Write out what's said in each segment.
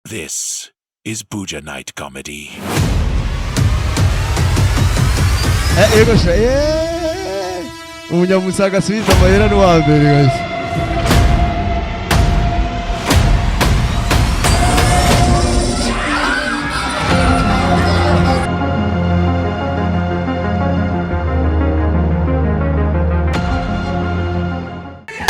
This is Buja Night Comedy. Ego sha umunyamusaga asubiza amahera n'uwa mbere guys.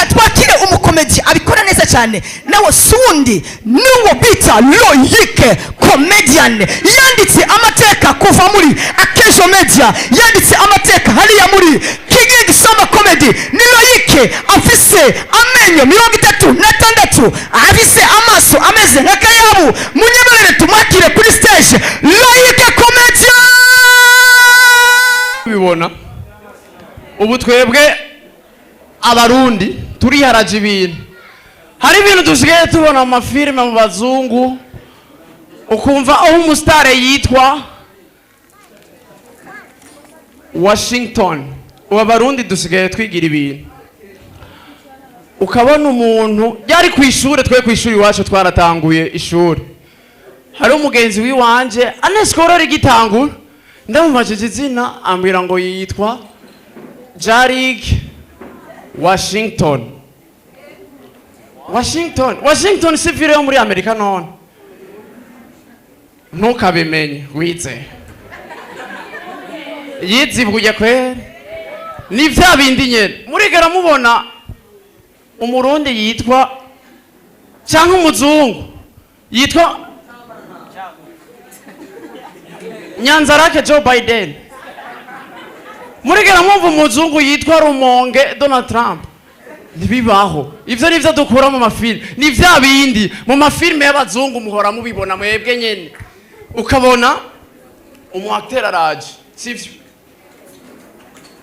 Twakire umukomedi abikora neza cyane nawe sundi n'uwo bita Loyike comedian yanditse amateka kuva muri Akejo Media, yanditse amateka hariya muri King Summer Comedy. Ni Loyike afise amenyo 36, afise amaso ameze nk'akayabu. Munyemerere tumwakire kuri stage Loyike comedian. Bibona ubu twebwe abarundi turiharaje ibintu, hari ibintu dusigaye tubona mu mafilime mu bazungu, ukumva aho umusitare yitwa Washington. Ubu abarundi dusigaye twigira ibintu, ukabona umuntu yari ku ishuri, twe ku ishuri iwacu twaratanguye ishuri, hari umugenzi wiwanje aneskorora igitangura, ndamubajije izina ambwira ngo yitwa Jarig Washington. Washington si vile yo muri Amerika none. Ntukabimenye wize. Yizibuye kwere. Ni vya bindi nyene. Murigera mubona umurundi yitwa cyangwa umuzungu yitwa Nyanzarake Joe Biden. Murigera mwumva umuzungu yitwa Rumonge Donald Trump. Ntibibaho. Ivyo nivyo dukura mu mafilime. Ni vya bindi mu mafilime y'abazungu muhora mubibona mwebwe nyene. Ukabona umu acteur araje, sivyo?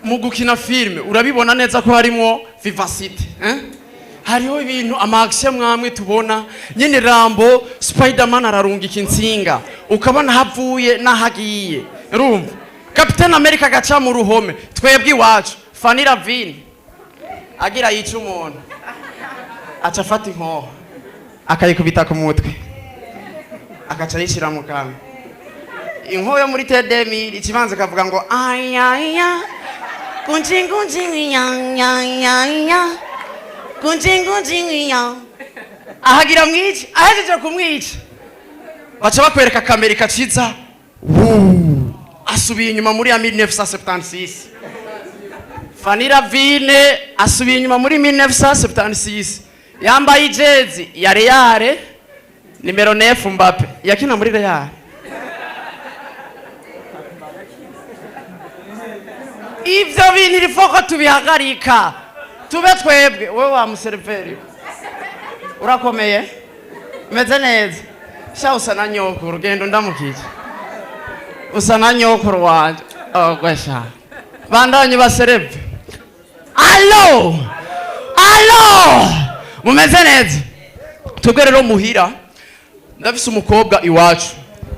Mu gukina filime urabibona neza ko harimo vivacity, hariho ibintu ama-action mwamwe tubona nyene Rambo, Spider-Man ararungika insinga, ukabona havuye nahagiye. Urumva? Captain America gaca mu ruhome, twebwe iwacu Fanny Ravine agira yica umuntu aca afata inkoho akayikubita ku mutwe akaca yishira mu kanwa. Inkoho yo muri TDM ikibanza kavuga ngo ayaya kunjingunjingi ya kunjingunjingi ahagira mwici, ahejeje kumwica baca bakwereka kamera ikaciza asubiye inyuma muri ya 1976. Fanny Ravine asubiye inyuma muri 1976 yambaye ijezi ya Real nimero 9 Mbappe yakina muri Real. Ivyo bintu rifoko tubihagarika tube twebwe. Wewe wa muserveri urakomeye meze neza sha usa na nyoko urugendo ndamukije usa na nyoko wanje gwesha bandanye basereve. Allo mumeze neza twebwe rero muhira ndafise umukobwa iwacu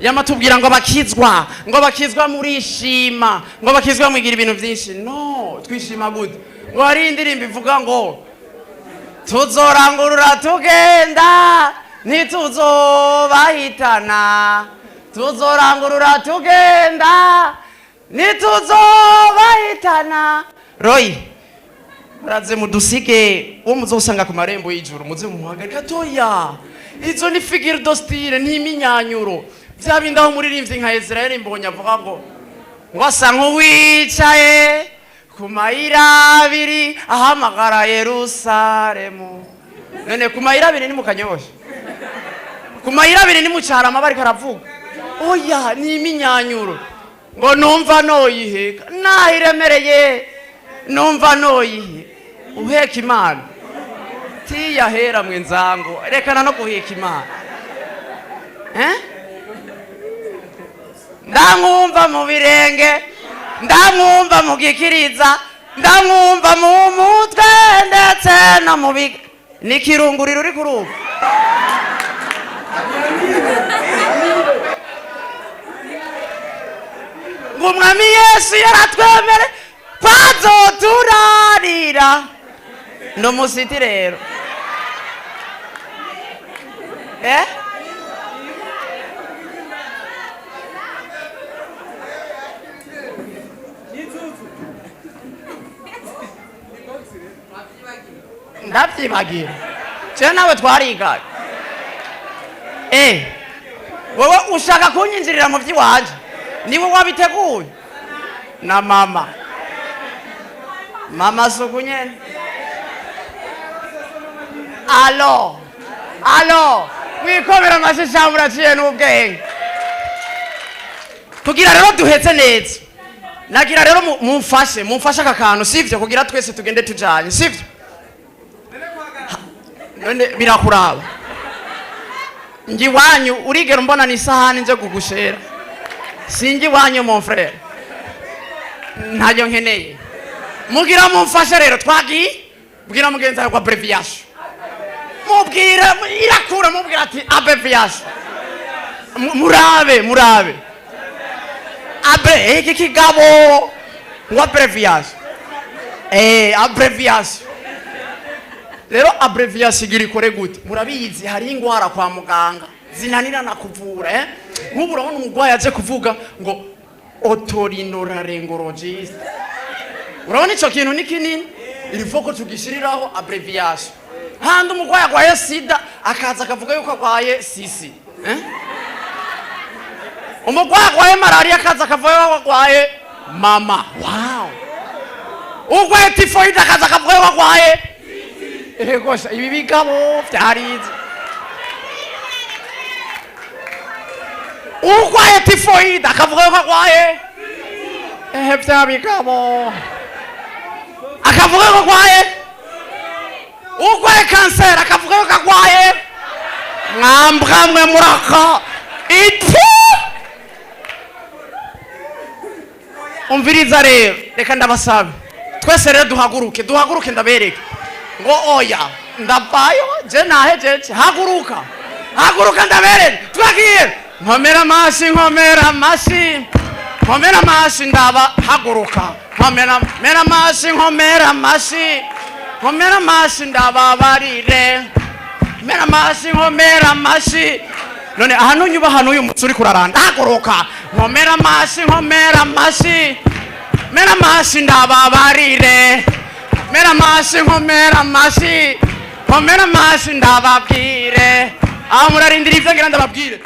yamatubwira ngo bakizwa murishima, ngo bakizwa mugira ibintu byinshi. No, twishima gute? Ngo hari indirimbo ivuga ngo tuzorangurura tugenda ntituzobahitana, tuzorangurura tugenda ntituzobahitana. Roy muraze mudusige uwo muzosanga ku marembo y'ijuru muze muhagarika toya. Izo ni figure de style n'iminyanyuro vya bindaho muririmbyi nka Israel Mbonyi avuga ngo wasa nk'uwicaye ku mayira abiri ahamagara Yerusalemu. None ku mayira abiri ni mu Kanyosha, ku mayira abiri ni mu Carama bariko aravuga. Oya ni iminyanyuro ngo numva noyiheka nahiremereye, numva noyihe uheka Imana tiyahera mwenzango rekana no guheka Imana. Ndamwumva mu birenge, ndamwumva mu gikiriza, ndamwumva mu mutwe ndetse no mu nikirunguriro uri kuruka. Ngo Umwami Yesu yaratwemere pazoturarira no musiti rero ndavyibagira je nawe twarigaye wewe ushaka kunyinjirira mu vy'iwanje niwe wabiteguye na mama suku nyene alo wikomera amashisha muraciye n'ubwenge kugira rero duhetse neza nagira rero mumfashe aka kantu sivyo kugira twese tugende tujanye sivyo none birakuraba ngi wanyu urigera mbona ni sahani nje kugushera singi wanyu mon frère ntayo nkeneye mugira mumfashe rero twagi mugira mugenza kwa abreviation mubwira irakura mubwira ati abreviation murabe iki kigabo ngo abreviation abreviation rero abreviation gira ikore gute murabizi hari ingwara kwa muganga zinanira na kuvura nk'ubu urabona umugwayi aje kuvuga ngo otorinolaryngologist urabona ico kintu ni kinini ilifo ko tugishiriraho abreviation handi umugwayi agwaye sida akaza akavuga yuko agwaye sisi umugwayi agwaye malaria akaza akavuga yuko agwaye mama wow ugwaye typhoid akaza akavuga yuko agwaye gosha ibi bigabo vyarize ugwaye typhoid akavuga yuko agwaye vya bigabo akavuga yuko agwaye ugwaye cancer akavuga yuko agwaye mwambwamwe muraka iti umviriza rero reka ndabasabe twese rero duhaguruke ndabereke ngo oya ndavayo je nahejeje haguruka ndabereke twagiye nkomera amashi ndaba haguruka nkomera amashi ndababarire nkomera amashi none ahantu nyuba hano uyu mutsi uri kuraranda haguruka nkomera amashi ndababarire nkomera amashi ndababwire aho murarindira ivyo ngira ndababwire